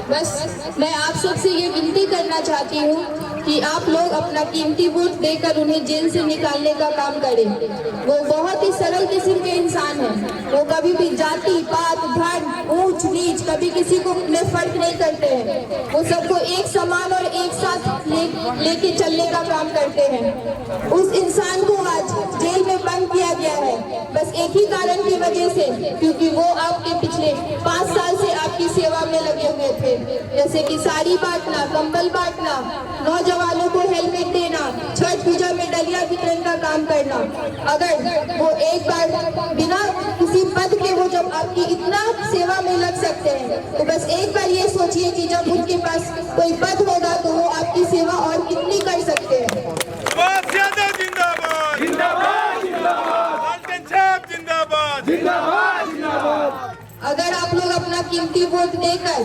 बस मैं आप सबसे ये विनती करना चाहती हूँ कि आप लोग अपना कीमती वोट देकर उन्हें जेल से निकालने का काम करें। वो बहुत ही सरल किस्म के इंसान हैं। वो कभी भी जाति पात धन ऊंच नीच कभी किसी को में फर्क नहीं करते हैं। वो सबको एक समान और एक साथ लेके चलने का काम करते हैं। उस इंसान को आज जेल में बंद किया गया है बस एक ही कारण की वजह से, क्योंकि वो आपके पिछले 5 साल से आपकी सेवा में लगे हुए थे, जैसे कि साड़ी बांटना, कंबल बांटना, नौजवानों को हेलमेट देना, छठ पूजा में डलिया वितरण का काम करना। अगर वो एक बार बिना किसी पद के वो जब आपकी इतना सेवा में लग सकते हैं तो बस एक बार ये सोचिए कि जब उनके पास कोई पद होगा तो वो आपकी सेवा और कितनी कर सकते हैं। अगर आप लोग अपना कीमती वोट देकर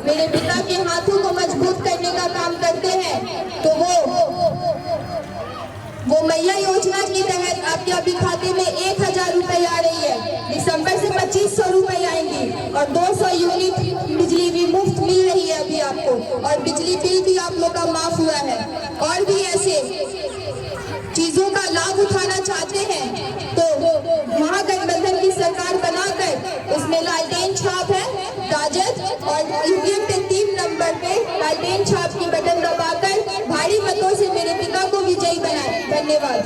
मेरे पिता के हाथों को मजबूत करने का काम करते हैं तो वो मैया योजना के तहत आपके अभी खाते में 1000 रुपए आ रही है। दिसंबर से 2500 रुपए आएंगी और 200 यूनिट बिजली भी मुफ्त मिल रही है अभी आपको, और बिजली बिल भी आप लोग का माफ हुआ है। और भी ऐसे चीजों का लाभ उठाना चाहते हैं तो महागठबंधन की सरकार बनाकर उसमें लालटेन छाप है राजद, और ईवीएम पे 3 नंबर पे लालटेन छाप की बटन दबाकर भारी मतों से मेरे पिता को विजयी बनाए। धन्यवाद।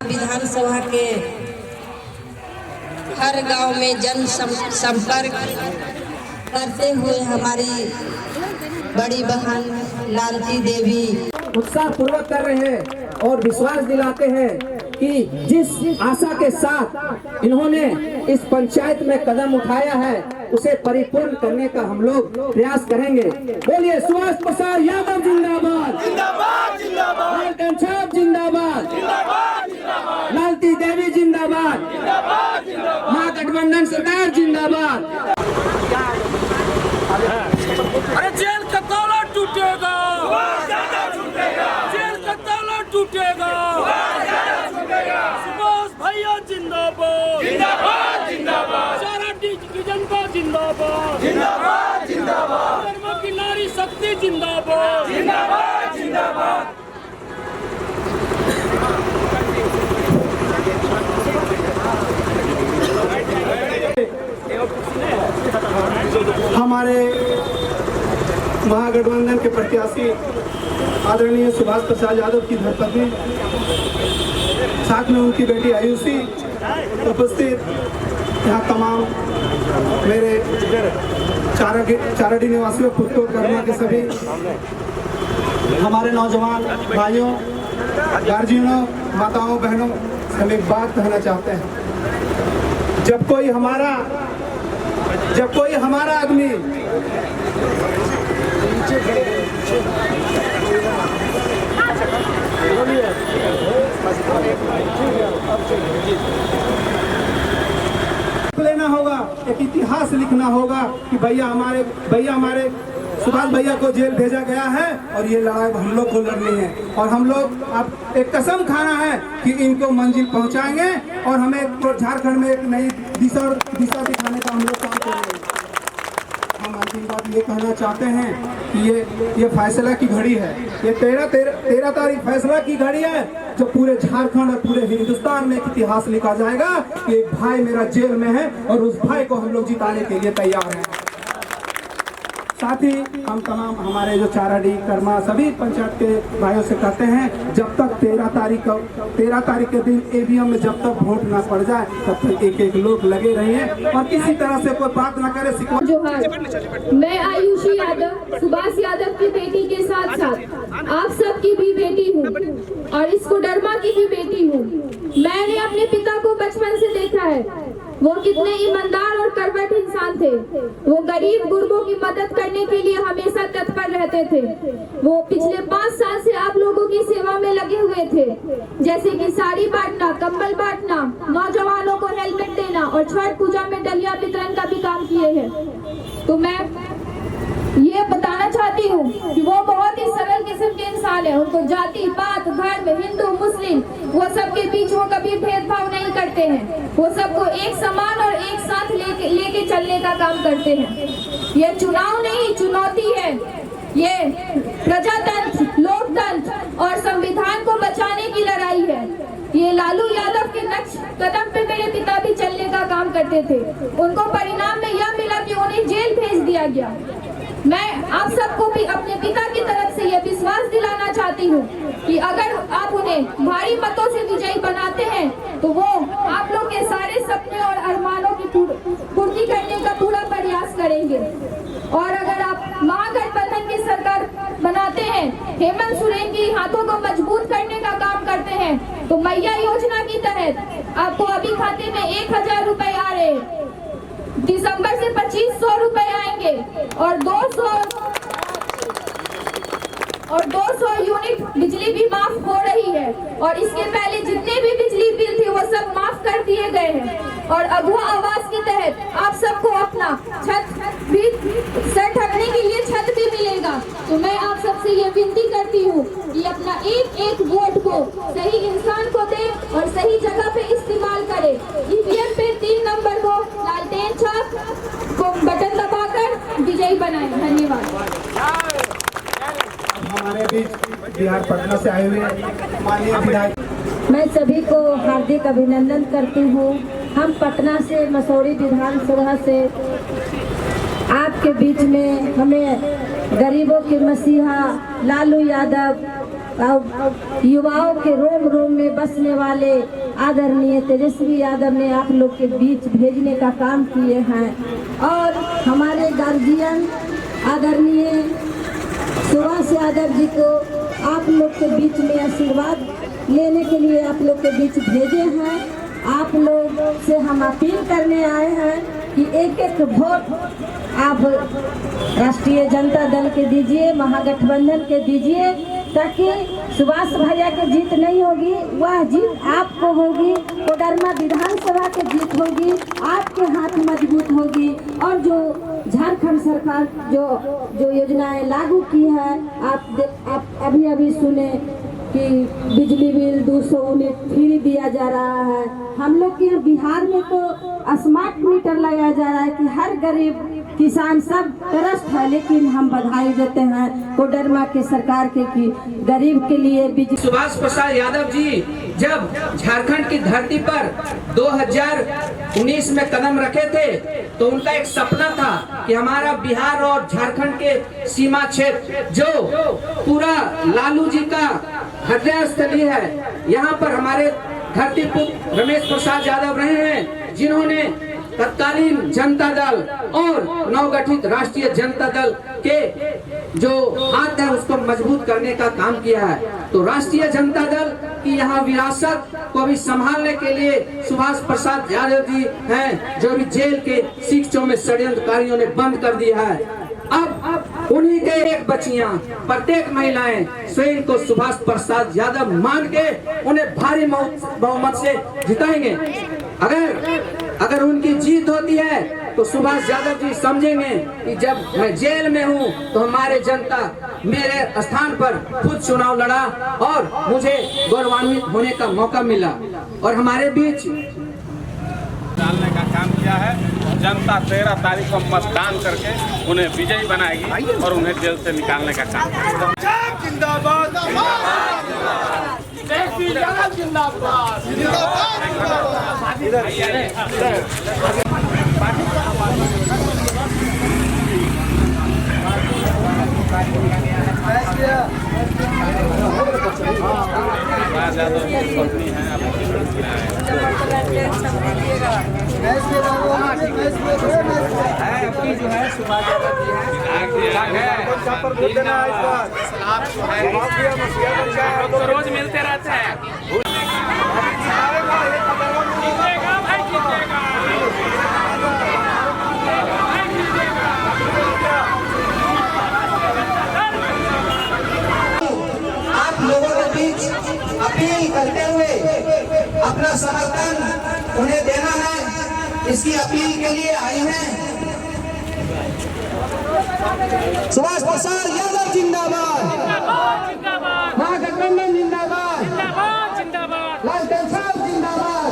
विधानसभा के हर गांव में जन संपर्क करते हुए हमारी बड़ी बहन लालती देवी उत्साह पूर्वक कर रहे हैं और विश्वास दिलाते हैं कि जिस आशा के साथ इन्होंने इस पंचायत में कदम उठाया है उसे परिपूर्ण करने का हम लोग प्रयास करेंगे। बोलिए सुभाष प्रसाद यादव जिंदाबाद, जिंदाबाद जिंदाबाद, लालटेन छाप जिंदाबाद, जिंदाबाद जिंदाबाद, लालती देवी जिंदाबाद, जिंदाबाद जिंदाबाद, महागठबंधन सरकार जिंदाबाद। अरे जेल का ताला टूटेगा, जेल का ताला टूटेगा, सुभाष भैया जिंदाबाद, जिंदाबाद जिंदाबाद, सारा डिवीजन का जिंदाबाद, जिंदाबाद जिंदाबाद, धर्म की नारी शक्ति जिंदाबाद, जिंदाबाद जिंदाबाद। हमारे महागठबंधन के प्रत्याशी आदरणीय सुभाष प्रसाद यादव की धर्मपत्नी, साथ में उनकी बेटी आयुषी उपस्थित, यहाँ तमाम मेरे चाराडी निवासियों, पुत्रों, कर्मा के सभी हमारे नौजवान भाइयों, गार्जियनों, माताओं, बहनों से हम एक बात कहना चाहते हैं। जब कोई हमारा आदमी लेना होगा, एक इतिहास लिखना होगा कि भैया हमारे सुभाष भैया को जेल भेजा गया है और ये लड़ाई हम लोग को लड़नी है, और हम लोग अब एक कसम खाना है कि इनको मंजिल पहुंचाएंगे और हमें झारखंड में एक नई दिशा दिखाने का हम लोग काम करेंगे। हम बात ये कहना चाहते हैं कि ये फैसला की घड़ी है। ये 13 तारीख फैसला की घड़ी है, जो पूरे झारखंड और पूरे हिंदुस्तान में एक इतिहास लिखा जाएगा कि एक भाई मेरा जेल में है और उस भाई को हम लोग जिताने के लिए तैयार हैं। साथ ही हम तमाम हमारे जो चाराडी कर्मा सभी पंचायत के भाइयों से कहते हैं, जब तक 13 तारीख के दिन ईवीएम में जब तक वोट ना पड़ जाए तब तक एक लोग लगे रहिए और किसी तरह से कोई बात ना करे। जोहार, मैं आयुषी यादव सुभाष यादव की बेटी के साथ साथ आप सबकी भी बेटी हूँ और इस कोडरमा की भी बेटी हूँ। मैंने अपने पिता को बचपन से देखा है, वो कितने ईमानदार और करवट इंसान थे। वो गरीब गुरबों की मदद करने के लिए हमेशा तत्पर रहते थे। वो पिछले 5 साल से आप लोगों की सेवा में लगे हुए थे, जैसे कि साड़ी बांटना, कंबल बांटना, नौजवानों को हेलमेट देना और छठ पूजा में डलिया वितरण का भी काम किए हैं। तो मैं ये बताना चाहती हूँ कि वो बहुत ही सरल किस्म के इंसान है। उनको जाति पात धर्म हिंदू मुस्लिम वो सबके बीच वो कभी भेदभाव नहीं करते हैं। वो सबको एक समान और एक साथ लेके चलने का काम करते हैं। ये चुनाव नहीं चुनौती है, ये प्रजातंत्र लोकतंत्र और संविधान को बचाने की लड़ाई है। ये लालू यादव के नक्श कदम पे मेरे पिता भी चलने का काम करते थे। उनको परिणाम में यह मिला कि उन्हें जेल भेज दिया गया। मैं आप सबको भी अपने पिता की तरफ से यह विश्वास दिलाना चाहती हूँ कि अगर आप उन्हें भारी मतों से विजयी बनाते हैं तो वो आप लोग के सारे सपने और अरमानों की पूर्ति करने का पूरा प्रयास करेंगे। और अगर आप महागठबंधन की सरकार बनाते हैं, हेमंत सोरेन की हाथों को मजबूत करने का काम करते हैं, तो मैया योजना की तहत आपको अभी खाते में 1000 रुपए आ रहे हैं, दिसंबर से 2500 रुपए आएंगे और 200 यूनिट बिजली भी माफ हो रही है। और इसके पहले जितने भी बिजली बिल थे वो सब माफ कर दिए गए हैं। और अगवा आवास के तहत आप सबको अपना छत भी सर ढकने के लिए छत भी मिलेगा। तो मैं आप सबसे ये विनती करती हूँ कि अपना एक वोट को सही इंसान को दे और सही जगह पे इस्तेमाल करे। ईवीएम पे 3 नंबर को लालटेन छाप को बटन दबाकर विजयी बनाए। धन्यवाद। हमारे बीच बिहार पटना से आए हुए माननीय विधायक, मैं सभी को हार्दिक अभिनंदन करती हूँ। हम पटना से मसौरी विधानसभा से आपके बीच में हमें गरीबों के मसीहा लालू यादव और युवाओं के रोम रोम में बसने वाले आदरणीय तेजस्वी यादव ने आप लोग के बीच भेजने का काम किए हैं। और हमारे गार्जियन आदरणीय सुभाष यादव जी को आप लोग के बीच में आशीर्वाद लेने के लिए आप लोग के बीच भेजे हैं। आप लोग से हम अपील करने आए हैं कि एक वोट आप राष्ट्रीय जनता दल के दीजिए, महागठबंधन के दीजिए, ताकि सुभाष भैया की जीत नहीं होगी, वह जीत आपको होगी। कोडरमा विधानसभा की जीत होगी, आपके हाथ मजबूत होगी। और जो झारखंड सरकार जो योजनाएं लागू की है, आप अभी सुने कि बिजली बिल 200 यूनिट फ्री दिया जा रहा है। हम लोग के बिहार में तो स्मार्ट मीटर लगाया जा रहा है कि हर गरीब किसान सब त्रस्त है, लेकिन हम बधाई देते हैं कोडरमा की सरकार के कि गरीब के लिए बिजली। सुभाष प्रसाद यादव जी जब झारखंड की धरती पर 2019 में कदम रखे थे तो उनका एक सपना था कि हमारा बिहार और झारखंड के सीमा क्षेत्र जो पूरा लालू जी का हृदय स्थली है, यहाँ पर हमारे धरती पुत्र रमेश प्रसाद यादव रहे हैं, जिन्होंने तत्कालीन जनता दल और नवगठित राष्ट्रीय जनता दल के जो हाथ है उसको मजबूत करने का काम किया है। तो राष्ट्रीय जनता दल की यहाँ विरासत को भी संभालने के लिए सुभाष प्रसाद यादव जी हैं, जो भी जेल के शिक्षों में षड्यंत्रकारियों ने बंद कर दिया है। अब उन्हीं के एक बच्चियां प्रत्येक महिलाएं स्वयं को सुभाष प्रसाद यादव मान के उन्हें भारी बहुमत से जिताएंगे। अगर उनकी जीत होती है तो सुभाष यादव जी समझेंगे कि जब मैं जेल में हूं तो हमारे जनता मेरे स्थान पर खुद चुनाव लड़ा और मुझे गौरवान्वित होने का मौका मिला और हमारे बीच डालने का काम किया है। जनता 13 तारीख को मतदान करके उन्हें विजयी बनाएगी और उन्हें जेल से निकालने का काम करेगी। जिंदाबाद रोज मिलते रहते हैं। आप लोगों के बीच अपील करते हुए अपना समर्थन उन्हें देना है, इसकी अपील के लिए आई हैं। सुभाष प्रसाद यादव जिंदाबाद, महागठबंधन जिंदाबाद, लालटेन साहब जिंदाबाद।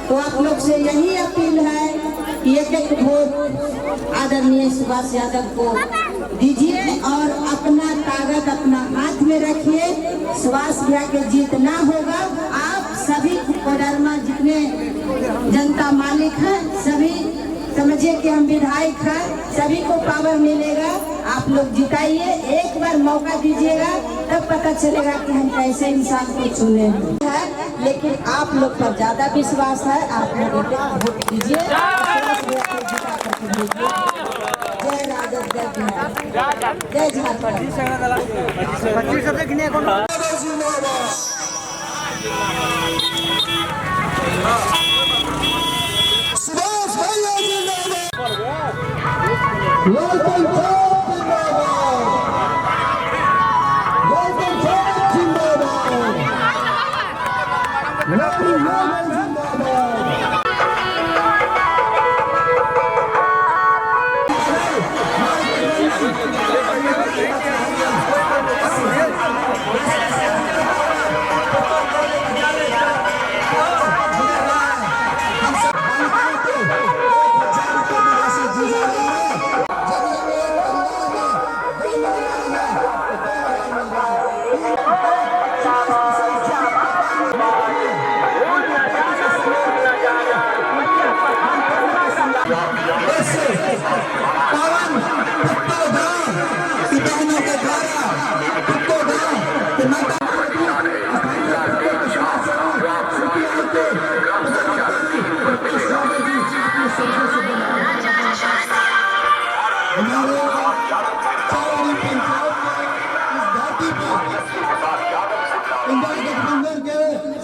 तो आप लोग से यही अपील है कि एक वोट आदरणीय सुभाष यादव को दीजिए और अपना कागज अपना हाथ में रखिए। सुभाष भैया के जीतना होगा। आप सभी कोडरमा जितने जनता मालिक हैं सभी समझिए कि हम विधायक हैं, सभी को पावर मिलेगा। आप लोग जिताइए, एक बार मौका दीजिएगा तब पता चलेगा कि हम कैसे इंसान को चुने हैं। लेकिन आप लोग पर ज्यादा विश्वास है, आप लोग वोट दीजिए। जय राजद, जय बिहार, जय झारखंड।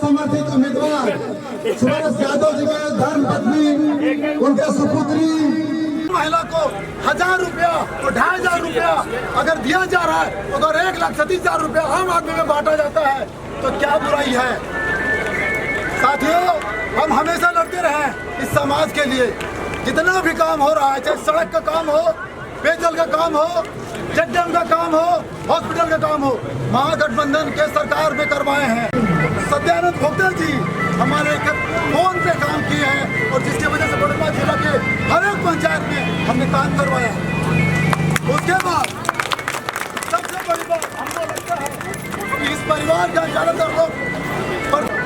समर्थित उम्मीदवार सुभाष यादव जी के धर्म पत्नी उनके सुपुत्री महिला को 1000 रुपया और 2500 रुपया अगर दिया जा रहा है, अगर 1,37,000 रुपया आम आदमी में बांटा जाता है तो क्या बुराई है। साथियों, हम हमेशा लड़ते रहे इस समाज के लिए। जितना भी काम हो रहा है, चाहे सड़क का काम हो, पेयजल का काम हो, चेकडैम का काम हो, हॉस्पिटल का काम हो, महागठबंधन के सरकार में करवाए हैं। सत्यानंद भोक्ता जी हमारे फोन पे काम किए हैं और जिसकी वजह से कोडरमा जिला के हर एक पंचायत में हमने काम करवाया। उसके बाद सबसे बड़ी बात हमको लगता है कि इस परिवार का ज्यादातर लोग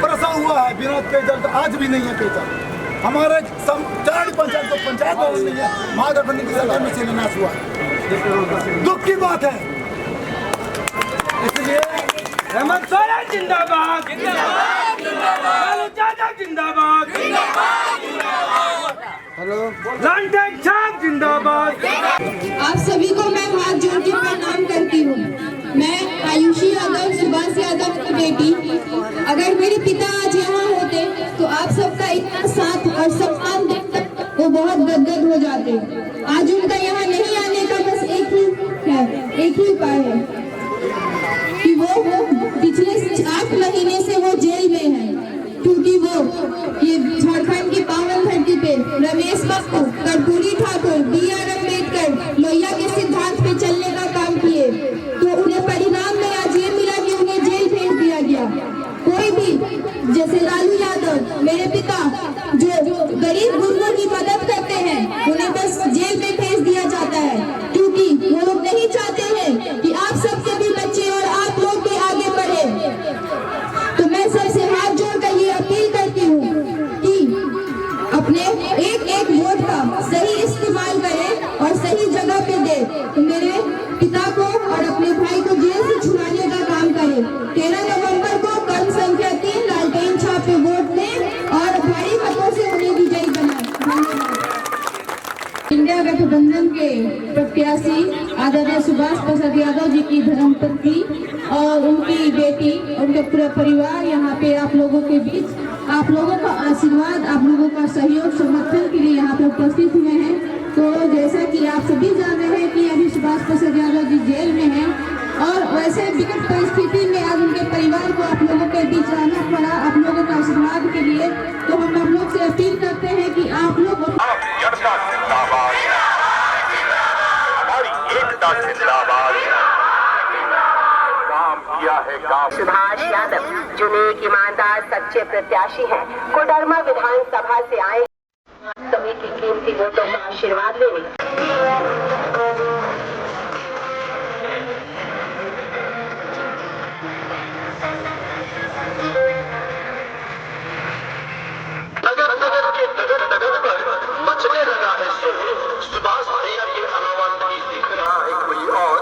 परसा हुआ है बिना पेयजल का, आज भी नहीं है पेयजल। हमारे 4 पंचायत को पंचायत भवन नहीं है, महागठबंधन की सरकार में शिलान्यास हुआ है। दुख की बात है। इसलिए हेमंत सोरेन जिंदाबाद, लालू यादव जिंदाबाद, लालटेन साहब जिंदाबाद। आप सभी को मैं हाथ जोड़ के प्रणाम करती हूँ। मैं आयुषी यादव, सुभाष यादव की बेटी। अगर मेरे पिता आज यहाँ होते तो आप सबका इतना साथ और सम्मान देखकर वो बहुत गदगद हो जाते। आज उनका यहाँ नहीं आने का बस एक ही उपाय है कि वो पिछले 8 महीने से वो जेल में है। क्योंकि वो ये झारखंड की पावन धरती पे रमेश बाबू, कर्पूरी ठाकुर, B.R. अम्बेडकर, लोहिया के सिद्धांत पे चलने का काम किए, तो उन्हें परिणाम में आज ये मिला कि उन्हें जेल भेज दिया गया। कोई भी जैसे लालू यादव, मेरे पिता, जो गरीब गुर्गों की मदद करते हैं, उन्हें बस जेल में भेज दिया जाता है, क्योंकि वो लोग नहीं चाहते हैं कि आप सबके भी बच्चे और आप लोग भी आगे बढ़े। तो मैं सबसे हाथ जोड़कर ये अपील करती हूँ कि अपने एक एक वोट का सही इस्तेमाल करें और सही जगह पे दे। तो मेरे पिता को और अपने भाई को जेल से छुड़ाने का काम करें। 13 नवंबर को क्रम संख्या 3 लालटेन छाप पे वोट दें और भारी मतों से उन्हें विजयी बनाएं। धन्यवाद। इंडिया गठबंधन के प्रत्याशी आदरणीय सुभाष प्रसाद यादव जी की धर्मपत्नी और उनकी बेटी, उनका पूरा परिवार यहाँ पे आप लोगों के बीच, आप लोगों का आशीर्वाद, आप लोगों का सहयोग, समर्थन के लिए यहाँ पे उपस्थित हुए हैं। तो जैसा कि आप सभी जान रहे हैं कि अभी सुभाष प्रसाद यादव जी जेल में हैं और वैसे विकट परिस्थिति में आज उनके परिवार को आप लोगों के बीच आना पड़ा, आप लोगों का आशीर्वाद के लिए। तो हम आप लोग से अपील करते हैं कि आप लोग जनता जिंदाबाद, हमारी एकता जिंदाबाद, काम किया है काम। सुभाष यादव जो एक ईमानदार सच्चे प्रत्याशी हैं, कोडरमा विधानसभा से आए सभी की कीमती वोटों का आशीर्वाद लेने। बचने लगा है सुभाष भैया के अलावा नहीं दिख रहा है कोई और।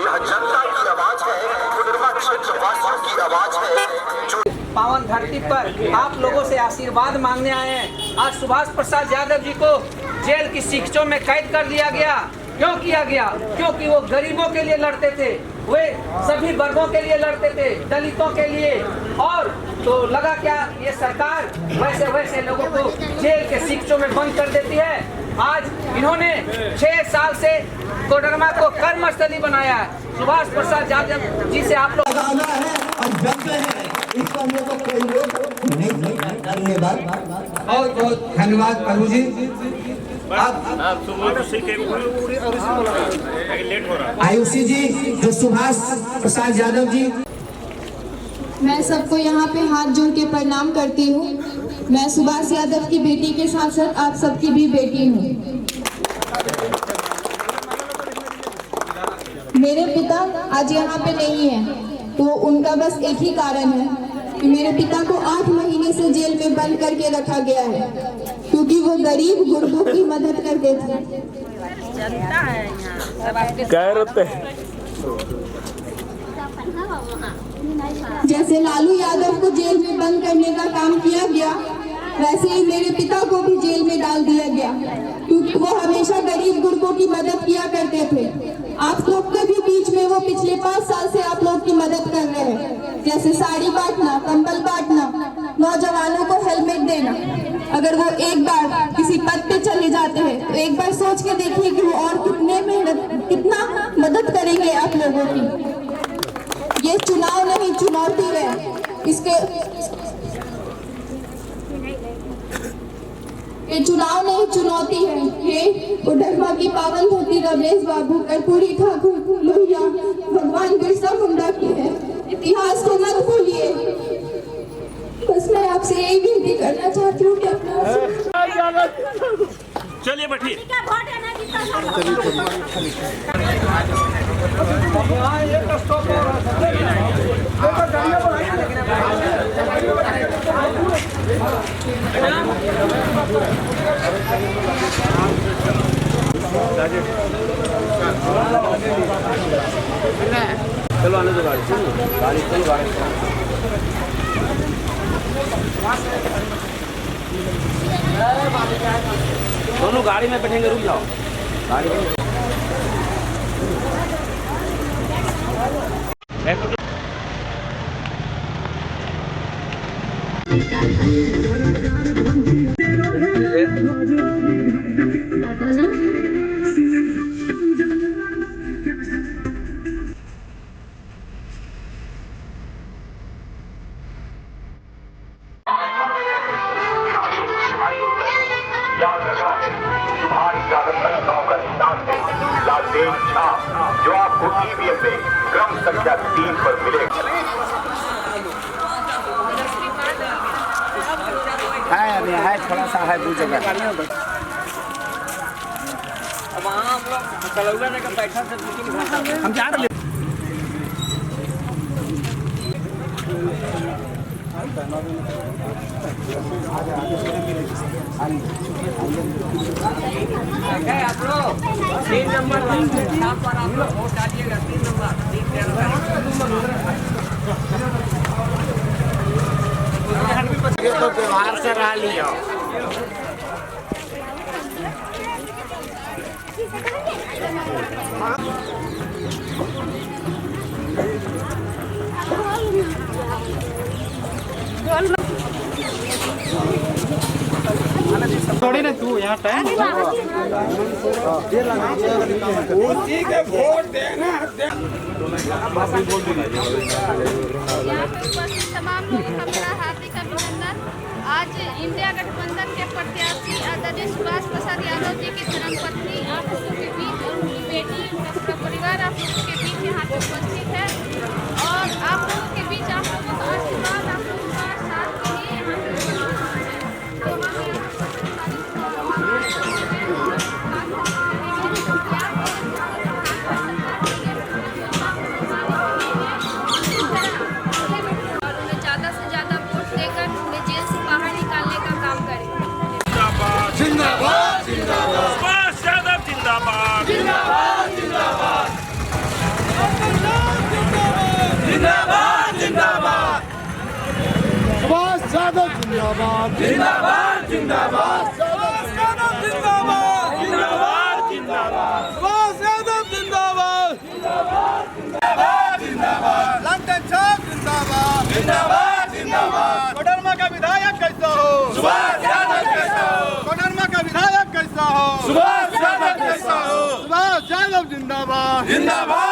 यह जनता की आवाज है, कोडरमा क्षेत्र वासियों की आवाज है जो पावन धरती पर आप लोगों से आशीर्वाद मांगने आए हैं। आज सुभाष प्रसाद यादव जी को जेल की शिक्षों में कैद कर दिया गया। क्यों किया गया? क्योंकि वो गरीबों के लिए लड़ते थे, वे सभी वर्गों के लिए लड़ते थे, दलितों के लिए। और तो लगा क्या ये सरकार वैसे वैसे लोगों को जेल के शिक्षों में बंद कर देती है। आज इन्होंने 6 साल से कोडरमा को कर्मस्थली बनाया है। सुभाष प्रसाद यादव जी से आप लोग बहुत बहुत धन्यवाद प्रभु जी। आयुषी जी, जो सुभाष प्रसाद यादव जी, मैं सबको यहाँ पे हाथ जोड़ के प्रणाम करती हूँ। मैं सुभाष यादव की बेटी के साथ साथ आप सबकी भी बेटी हूँ। मेरे पिता आज यहाँ पे नहीं है, तो उनका बस एक ही कारण है कि मेरे पिता को 8 महीने से जेल में बंद करके रखा गया है, क्योंकि वो गरीब गुर्बों की मदद करते थे। जैसे लालू यादव को जेल में बंद करने का काम किया गया, वैसे ही मेरे पिता को भी जेल में डाल दिया गया, क्योंकि वो हमेशा गरीब गुर्बों की मदद किया करते थे। आप लोग के भी बीच में वो पिछले 5 साल से आप लोग की मदद कर रहे हैं, जैसे साड़ी बांटना, कंबल बांटना, नौजवानों को हेलमेट देना। अगर वो एक बार किसी पद पे चले जाते हैं तो एक बार सोच के देखिए कि वो और कितना मदद करेंगे आप लोगों की। ये चुनाव नहीं, चुनौती है। ये चुनाव नहीं, चुनौती है। ये कोडरमा की पावन धरती रमेश बाबू, कर्पूरी ठाकुर, लोहिया, भगवान बिरसा मुंडा की है। इतिहास को मत भूलिए। बस मैं आपसे यही विनती करना चाहती हूँ कि अपना चलिए बैठिए। चलो आने दो गाड़ी दोनों गाड़ी में बैठेंगे, रुक जाओ गाड़ी में। जो आपको ईवीएम में क्रम संख्या 3 पर मिलेगा। है थोड़ा सा है 2 जगह। हम जा रहे तो व्यवहार से रहा लिया। थोड़ी ना तू यहाँ पे उसी के वोट देना। तमाम लोगों का मेरा हार्दिक अभिनंदन। आज इंडिया गठबंधन के प्रत्याशी आदरणीय सुभाष प्रसाद यादव जी की धर्मपत्नी आप लोगों के बीच और उनकी बेटी उनका परिवार आप लोगों के बीच यहाँ पे उपस्थित है और आप लोगों के बीच आप लोगों का आशीर्वाद आप लोगों का साथ के लिए ज़्यादा से ज़्यादा वोट देकर उन्हें जेल से बाहर निकालने का काम करें। जिंदाबाद जिंदाबाद सुभाष यादव जिंदाबाद जिंदाबाद जिंदाबाद जिंदाबाद जिंदाबाद सुभाष यादव जिंदाबाद जिंदाबाद जिंदाबाद सुभाष यादव जिंदाबाद जिंदाबाद जिंदाबाद सुभाष यादव जिंदाबाद जिंदाबाद जिंदाबाद लंदन चौक जिंदाबाद जिंदाबाद जिंदाबाद कोडरमा का विधायक कैसा हो सुभाष यादव कैसा हो कोडरमा का विधायक कैसा हो सुभाष यादव कैसा हो सुभाष यादव जिंदाबाद जिंदाबाद